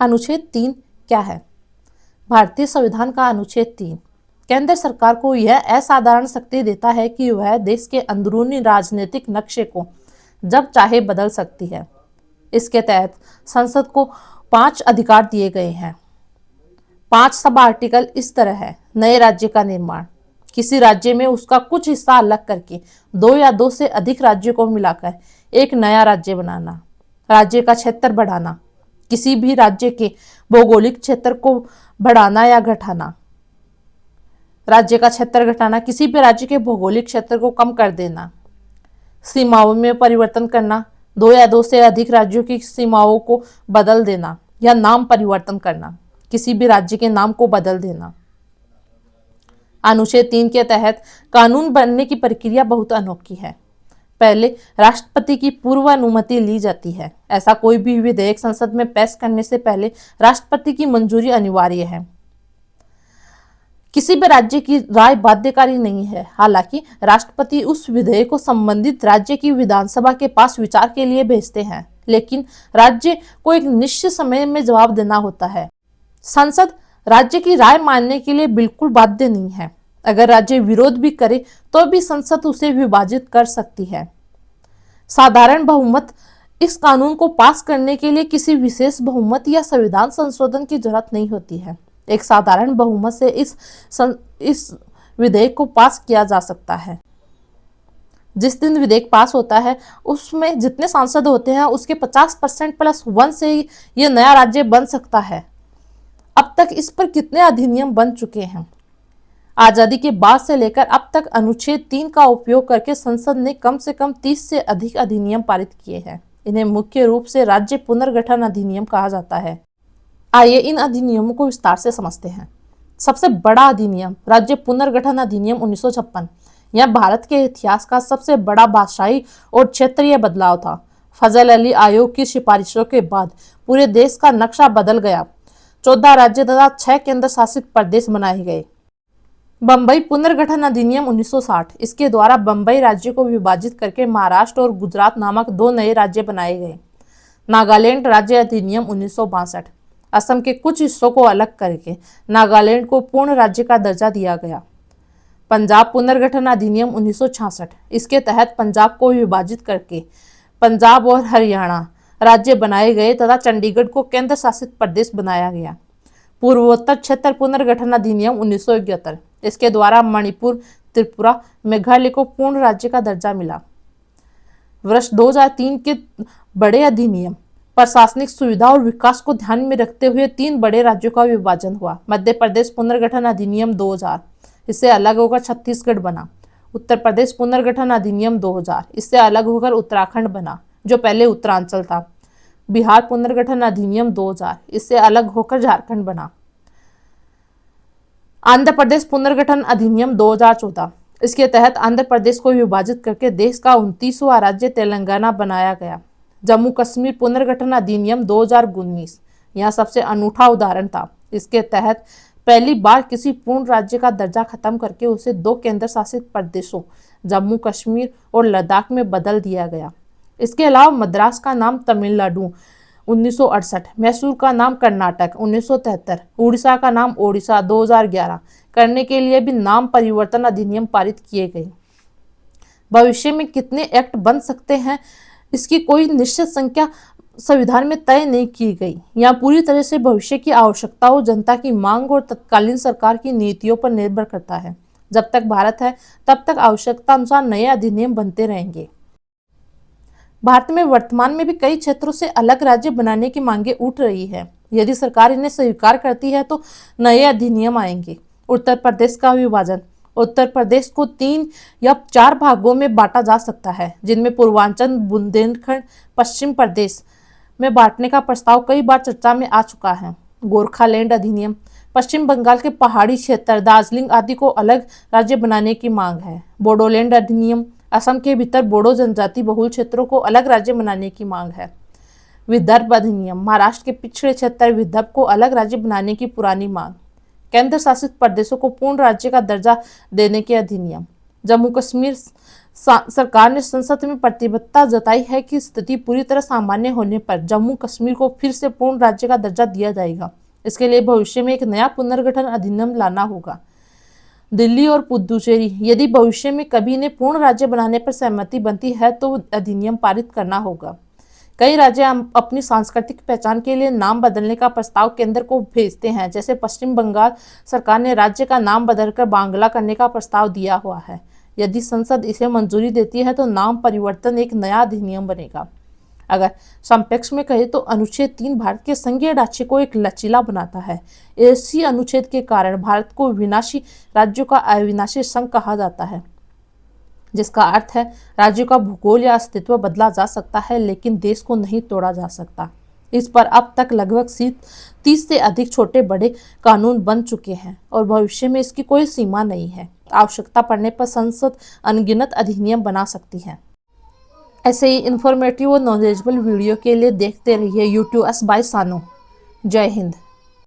अनुच्छेद 3 क्या है? भारतीय संविधान का अनुच्छेद 3 केंद्र सरकार को यह असाधारण शक्ति देता है कि वह देश के अंदरूनी राजनीतिक नक्शे को जब चाहे बदल सकती है। इसके तहत संसद को 5 अधिकार दिए गए हैं। 5 सब आर्टिकल इस तरह है। नए राज्य का निर्माण, किसी राज्य में उसका कुछ हिस्सा अलग करके 2 या 2 से अधिक राज्यों को मिलाकर एक नया राज्य बनाना। राज्य का क्षेत्र बढ़ाना, किसी भी राज्य के भौगोलिक क्षेत्र को बढ़ाना या घटाना। राज्य का क्षेत्र घटाना, किसी भी राज्य के भौगोलिक क्षेत्र को कम कर देना। सीमाओं में परिवर्तन करना, 2 या 2 से अधिक राज्यों की सीमाओं को बदल देना या नाम परिवर्तन करना, किसी भी राज्य के नाम को बदल देना। अनुच्छेद 3 के तहत कानून बनने की प्रक्रिया बहुत अनोखी है। पहले राष्ट्रपति की पूर्व अनुमति ली जाती है। ऐसा कोई भी विधेयक संसद में पेश करने से पहले राष्ट्रपति की मंजूरी अनिवार्य है। किसी भी राज्य की राय बाध्यकारी नहीं है। हालांकि राष्ट्रपति उस विधेयक को संबंधित राज्य की विधानसभा के पास विचार के लिए भेजते हैं, लेकिन राज्य को एक निश्चित समय में जवाब देना होता है। संसद राज्य की राय मानने के लिए बिल्कुल बाध्य नहीं है। अगर राज्य विरोध भी करे तो भी संसद उसे विभाजित कर सकती है। साधारण बहुमत, इस कानून को पास करने के लिए किसी विशेष बहुमत या संविधान संशोधन की जरूरत नहीं होती है। एक साधारण बहुमत से इस विधेयक को पास किया जा सकता है। जिस दिन विधेयक पास होता है उसमें जितने सांसद होते हैं उसके 50% +1 से यह नया राज्य बन सकता है। अब तक इस पर कितने अधिनियम बन चुके हैं? आजादी के बाद से लेकर अब तक अनुच्छेद 3 का उपयोग करके संसद ने कम से कम 30 से अधिक अधिनियम पारित किए हैं। इन्हें मुख्य रूप से राज्य पुनर्गठन अधिनियम कहा जाता है। आइए इन अधिनियमों को विस्तार से समझते हैं। सबसे बड़ा अधिनियम राज्य पुनर्गठन अधिनियम 1956। यह भारत के इतिहास का सबसे बड़ा भाषाई और क्षेत्रीय बदलाव था। फजल अली आयोग की सिफारिशों के बाद पूरे देश का नक्शा बदल गया। 14 राज्य तथा 6 केंद्र शासित प्रदेश बनाए गए। बम्बई पुनर्गठन अधिनियम 1960। इसके द्वारा बम्बई राज्य को विभाजित करके महाराष्ट्र और गुजरात नामक 2 नए राज्य बनाए गए। नागालैंड राज्य अधिनियम 1962। असम के कुछ हिस्सों को अलग करके नागालैंड को पूर्ण राज्य का दर्जा दिया गया। पंजाब पुनर्गठन अधिनियम 1966। इसके तहत पंजाब को विभाजित करके पंजाब और हरियाणा राज्य बनाए गए तथा चंडीगढ़ को केंद्र शासित प्रदेश बनाया गया। पूर्वोत्तर क्षेत्र पुनर्गठन अधिनियम 1971। इसके द्वारा मणिपुर, त्रिपुरा, मेघालय को पूर्ण राज्य का दर्जा मिला। वर्ष 2003 के बड़े अधिनियम प्रशासनिक सुविधा और विकास को ध्यान में रखते हुए 3 बड़े राज्यों का विभाजन हुआ। मध्य प्रदेश पुनर्गठन अधिनियम 2000। इससे अलग होकर छत्तीसगढ़ बना। उत्तर प्रदेश पुनर्गठन अधिनियम 2000। इससे अलग होकर उत्तराखंड बना, जो पहले उत्तरांचल था। बिहार पुनर्गठन अधिनियम 2000। इससे अलग होकर झारखंड बना। आंध्र प्रदेश पुनर्गठन अधिनियम 2014। इसके तहत आंध्र प्रदेश को विभाजित करके देश का 29वां राज्य तेलंगाना बनाया गया। जम्मू कश्मीर पुनर्गठन अधिनियम 2019 यह सबसे अनूठा उदाहरण था। इसके तहत पहली बार किसी पूर्ण राज्य का दर्जा खत्म करके उसे 2 केंद्र शासित प्रदेशों जम्मू कश्मीर और लद्दाख में बदल दिया गया। इसके अलावा मद्रास का नाम तमिलनाडु 1968, मैसूर का नाम कर्नाटक 1973, उड़ीसा का नाम ओडिशा 2011 करने के लिए भी नाम परिवर्तन अधिनियम पारित किए गए। भविष्य में कितने एक्ट बन सकते हैं इसकी कोई निश्चित संख्या संविधान में तय नहीं की गई। यह पूरी तरह से भविष्य की आवश्यकताओं, जनता की मांग और तत्कालीन सरकार की नीतियों पर निर्भर करता है। जब तक भारत है तब तक आवश्यकता अनुसार नए अधिनियम बनते रहेंगे। भारत में वर्तमान में भी कई क्षेत्रों से अलग राज्य बनाने की मांगे उठ रही है। यदि सरकार इन्हें स्वीकार करती है तो नए अधिनियम आएंगे। उत्तर प्रदेश का विभाजन। उत्तर प्रदेश को 3 या 4 भागों में बांटा जा सकता है, जिनमें पूर्वांचल, बुंदेलखंड, पश्चिम प्रदेश में बांटने का प्रस्ताव कई बार चर्चा में आ चुका है। गोरखालैंड अधिनियम। पश्चिम बंगाल के पहाड़ी क्षेत्र, दार्जिलिंग आदि को अलग राज्य बनाने की मांग है। बोडोलैंड अधिनियम। असम के भीतर बोडो जनजाति बहुल क्षेत्रों को अलग राज्य बनाने की मांग है। विदर्भ अधिनियम। महाराष्ट्र के पिछड़े क्षेत्र विदर्भ को अलग राज्य बनाने की पुरानी मांग। केंद्र शासित प्रदेशों को पूर्ण राज्य का दर्जा देने के अधिनियम। जम्मू कश्मीर सरकार ने संसद में प्रतिबद्धता जताई है कि स्थिति पूरी तरह सामान्य होने पर जम्मू कश्मीर को फिर से पूर्ण राज्य का दर्जा दिया जाएगा। इसके लिए भविष्य में एक नया पुनर्गठन अधिनियम लाना होगा। दिल्ली और पुदुचेरी, यदि भविष्य में कभी इन्हें पूर्ण राज्य बनाने पर सहमति बनती है तो अधिनियम पारित करना होगा। कई राज्य अपनी सांस्कृतिक पहचान के लिए नाम बदलने का प्रस्ताव केंद्र को भेजते हैं। जैसे पश्चिम बंगाल सरकार ने राज्य का नाम बदलकर बांग्ला करने का प्रस्ताव दिया हुआ है। यदि संसद इसे मंजूरी देती है तो नाम परिवर्तन एक नया अधिनियम बनेगा। अगर संक्षेप में कहे तो अनुच्छेद 3 भारत के संघीय ढांचे को एक लचीला बनाता है। इसी अनुच्छेद के कारण भारत को विनाशी राज्यों का अविनाशी संघ कहा जाता है, जिसका अर्थ है राज्यों का भूगोल या अस्तित्व बदला जा सकता है लेकिन देश को नहीं तोड़ा जा सकता। इस पर अब तक लगभग 30 से अधिक छोटे बड़े कानून बन चुके हैं और भविष्य में इसकी कोई सीमा नहीं है। आवश्यकता पड़ने पर संसद अनगिनत अधिनियम बना सकती है। ऐसे ही इंफॉर्मेटिव और नॉलेजेबल वीडियो के लिए देखते रहिए यूट्यूब बाय सानो। जय हिंद।